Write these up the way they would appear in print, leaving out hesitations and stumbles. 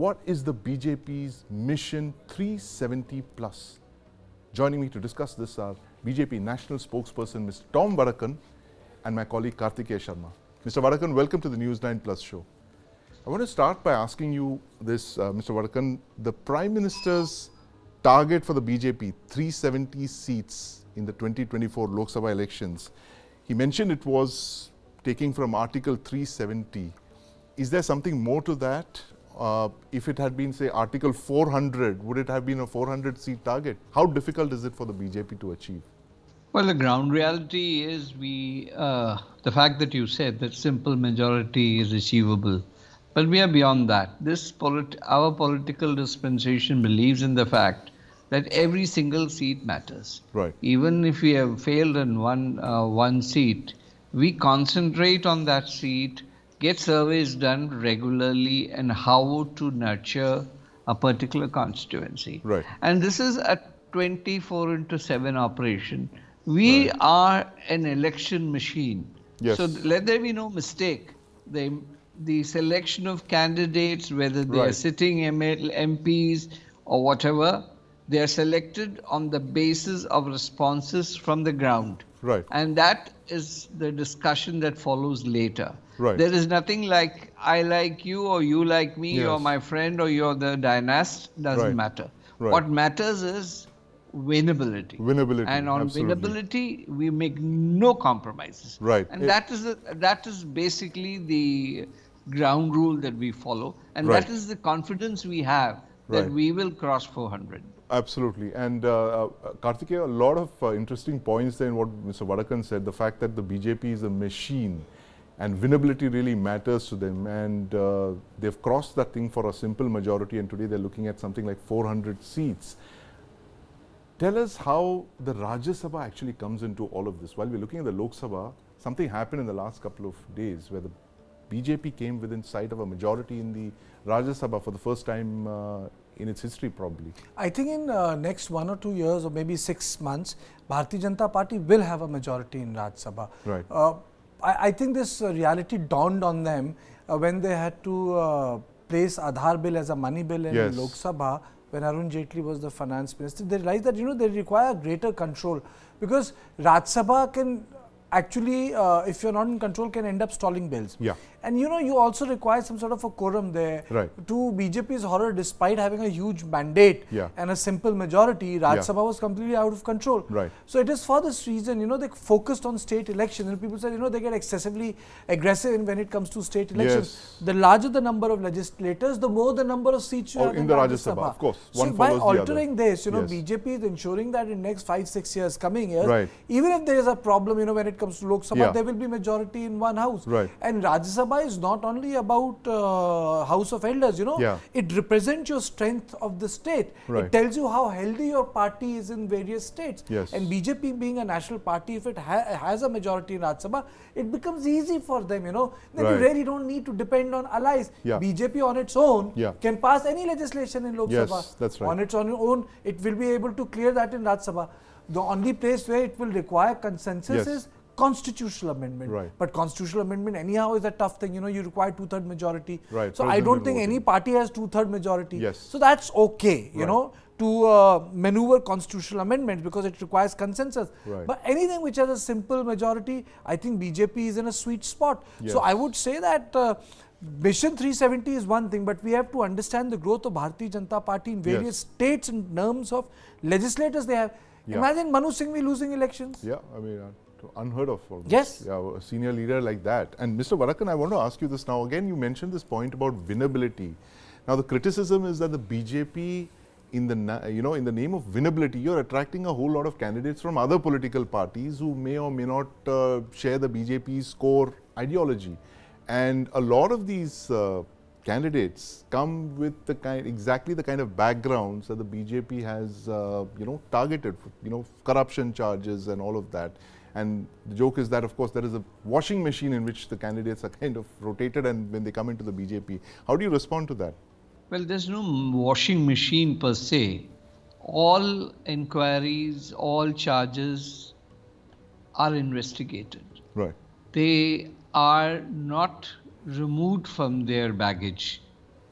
What is the BJP's Mission 370 plus? Joining me to discuss this are BJP National Spokesperson Mr. Tom Vadakkan and my colleague Kartikeya Sharma. Mr. Vadakkan, welcome to the News9 Plus show. I want to start by asking you this, Mr. Vadakkan. The Prime Minister's target for the BJP, 370 seats in the 2024 Lok Sabha elections, he mentioned it was taking from Article 370. Is there something more to that? If it had been, say, Article 400, would it have been a 400-seat target? How difficult is it for the BJP to achieve? Well, the ground reality is the fact that you said that simple majority is achievable. But we are beyond that. Our political dispensation believes in the fact that every single seat matters. Right. Even if we have failed in one seat, we concentrate on that seat, get surveys done regularly and how to nurture a particular constituency. Right. And this is a 24/7 operation. We are an election machine. Yes. So let there be no mistake. The selection of candidates, whether they are sitting MPs or whatever, they are selected on the basis of responses from the ground. Right. And that is the discussion that follows later. Right. There is nothing like I like you or you like me, Yes. or my friend or you're the dynast. Doesn't matter. Right. What matters is winnability. Winnability, And on absolutely. winnability, we make no compromises. Right. And that is basically the ground rule that we follow. And Right. that is the confidence we have that Right. we will cross 400. Absolutely. And Kartikeya, a lot of interesting points there in what Mr. Vadakkan said. The fact that the BJP is a machine and winnability really matters to them. And they've crossed that thing for a simple majority, and today they're looking at something like 400 seats. Tell us how the Rajya Sabha actually comes into all of this. While we're looking at the Lok Sabha, something happened in the last couple of days where the BJP came within sight of a majority in the Rajya Sabha for the first time in its history, probably. I think in next 1 or 2 years or maybe 6 months, Bharatiya Janata Party will have a majority in Rajya Sabha. Right. I think this reality dawned on them when they had to place Aadhaar bill as a money bill in Yes. Lok Sabha. When Arun Jaitley was the finance minister, they realized that they require greater control, because Rajya Sabha can actually, if you're not in control, can end up stalling bills. Yeah. And you also require some sort of a quorum there. Right. To BJP's horror, despite having a huge mandate and a simple majority, Rajya Sabha was completely out of control. Right. So it is for this reason, they focused on state elections, and people said, they get excessively aggressive when it comes to state elections. Yes. The larger the number of legislators, the more the number of seats you have in the Rajya Sabha, of course. So One by follows the other. altering this, Yes. BJP is ensuring that in next 5-6 years, coming years, Right. even if there is a problem, when it comes to Lok Sabha, Yeah. there will be majority in one house. Right. And Rajya Sabha is not only about House of Elders, Yeah. it represents your strength of the state. Right. It tells you how healthy your party is in various states. Yes. And BJP being a national party, if it has a majority in Rajya Sabha, it becomes easy for them, Then Right. you really don't need to depend on allies. Yeah. BJP on its own Yeah. can pass any legislation in Lok Yes, Sabha. that's right. On its own, it will be able to clear that in Rajya Sabha. The only place where it will require consensus Yes. is constitutional amendment. Right. But constitutional amendment anyhow is a tough thing. You require 2/3 majority. Right. So I President don't think voting. any party has 2/3 majority. Yes. So that's okay, Right. to maneuver constitutional amendments, because it requires consensus. Right. But anything which has a simple majority, I think BJP is in a sweet spot. Yes. So I would say that Mission 370 is one thing, but we have to understand the growth of Bharatiya Janata Party in various states in terms of legislators they have. Yeah. Imagine Manu Singhvi losing elections. Yeah, I mean, unheard of almost. Yes. Yeah, a senior leader like that. And Mr. Vadakkan, I want to ask you this now. Again, you mentioned this point about winnability. Now, the criticism is that the BJP, in the name of winnability, you're attracting a whole lot of candidates from other political parties who may or may not share the BJP's core ideology. And a lot of these candidates come with exactly the kind of backgrounds that the BJP has, targeted, corruption charges and all of that. And the joke is that, of course, there is a washing machine in which the candidates are kind of rotated, and when they come into the BJP. How do you respond to that? Well, there's no washing machine per se. All inquiries, all charges are investigated. Right. They are not removed from their baggage.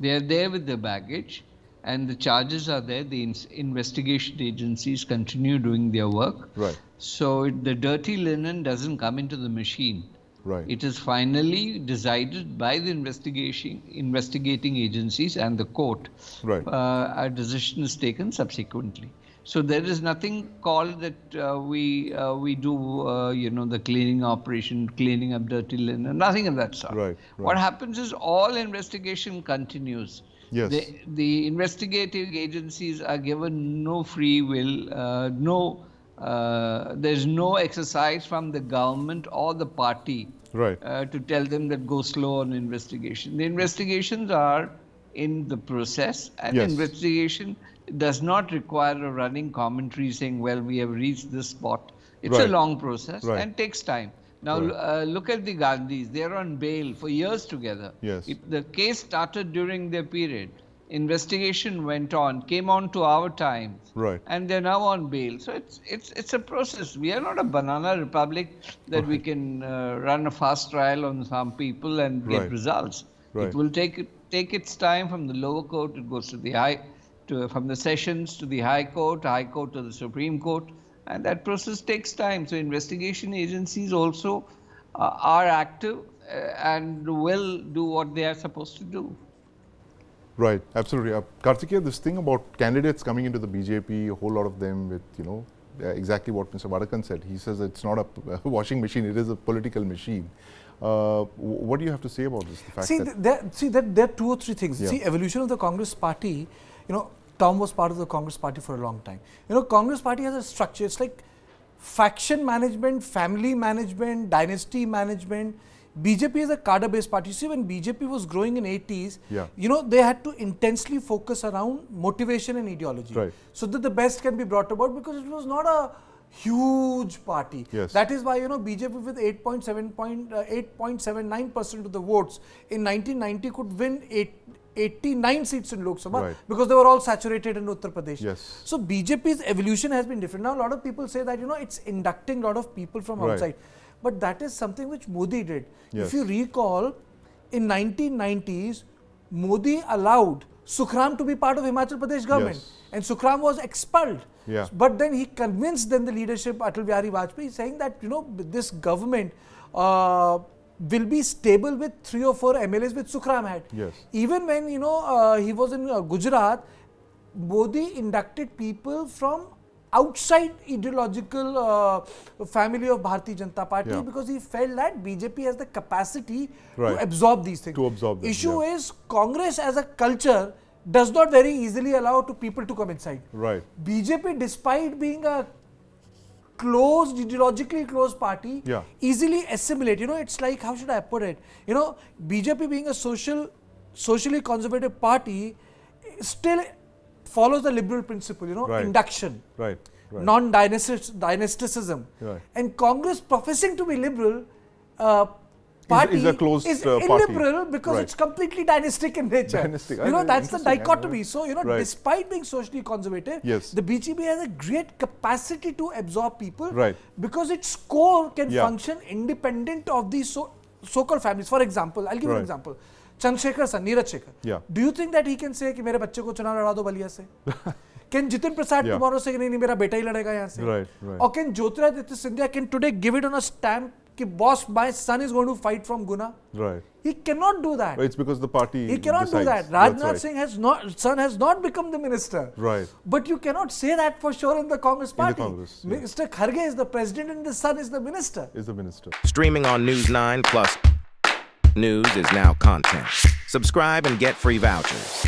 They are there with their baggage, and the charges are there. The investigation agencies continue doing their work. Right. So the dirty linen doesn't come into the machine. Right. It is finally decided by the investigating agencies and the court. Right. A decision is taken subsequently. So there is nothing called that we do the cleaning operation, cleaning up dirty linen, nothing of that sort. Right. What happens is all investigation continues. Yes. The investigating agencies are given no free will, there's no exercise from the government or the party to tell them that go slow on investigation. The investigations are in the process, and investigation does not require a running commentary saying, well, we have reached this spot. It's a long process and takes time. Now, look at the Gandhis. They're on bail for years together. Yes. The case started during their period. Investigation went on, came on to our time, and they're now on bail. So it's a process. We are not a banana republic that we can run a fast trial on some people and get results. It will take its time. From the lower court, it goes to the from the sessions to the high court to the Supreme Court, and that process takes time. So investigation agencies also are active and will do what they are supposed to do. Right, absolutely. Kartikeya, this thing about candidates coming into the BJP, a whole lot of them with, exactly what Mr. Vadakkan said. He says it's not a washing machine, it is a political machine. What do you have to say about this? The fact there are two or three things. Yeah. See, evolution of the Congress party, Tom was part of the Congress party for a long time. Congress party has a structure. It's like faction management, family management, dynasty management. BJP is a cadre-based party. See, when BJP was growing in 80s, they had to intensely focus around motivation and ideology. So that the best can be brought about, because it was not a huge party. That is why, BJP with 8.79% of the votes in 1990 could win 89 seats in Lok Sabha because they were all saturated in Uttar Pradesh. So BJP's evolution has been different. Now, a lot of people say that, it's inducting a lot of people from outside. But that is something which Modi did. If you recall, in 1990s, Modi allowed Sukhram to be part of Himachal Pradesh government. And Sukhram was expelled. But then he convinced the leadership, Atal Bihari Vajpayee, saying that, this government will be stable with 3 or 4 MLAs which Sukhram had. Even when, he was in Gujarat, Modi inducted people from outside ideological family of Bharatiya Janata Party because he felt that BJP has the capacity to absorb these things. Issue is Congress as a culture does not very easily allow people to come inside. BJP, despite being a ideologically closed party, easily assimilate. It's like, how should I put it? BJP being a socially conservative party still follows the liberal principle, induction, non-dynasticism. And Congress, professing to be liberal, party is a closed illiberal party. because it's completely dynastic in nature. That's the dichotomy. So, despite being socially conservative, the BJP has a great capacity to absorb people because its core can function independent of these so-called families. For example, I'll give you an example. Chandrasekhar son, Neeraj Shekhar. Do you think that he can say कि मेरे बच्चे को चुनाव लड़ा दो बलिया से? Can Jitin Prasad tomorrow say नहीं मेरा बेटा ही लड़ेगा यहाँ से? Or can Jyotiraditya Scindia can today give it on a stamp कि boss, my son is going to fight from Guna? He cannot do that. It's because the party He cannot do that. Rajnath Singh son has not become the minister. But you cannot say that for sure in the Congress party. Mr. Kharge is the president and the son is the minister. Streaming on News9 Plus. News is now content. Subscribe and get free vouchers.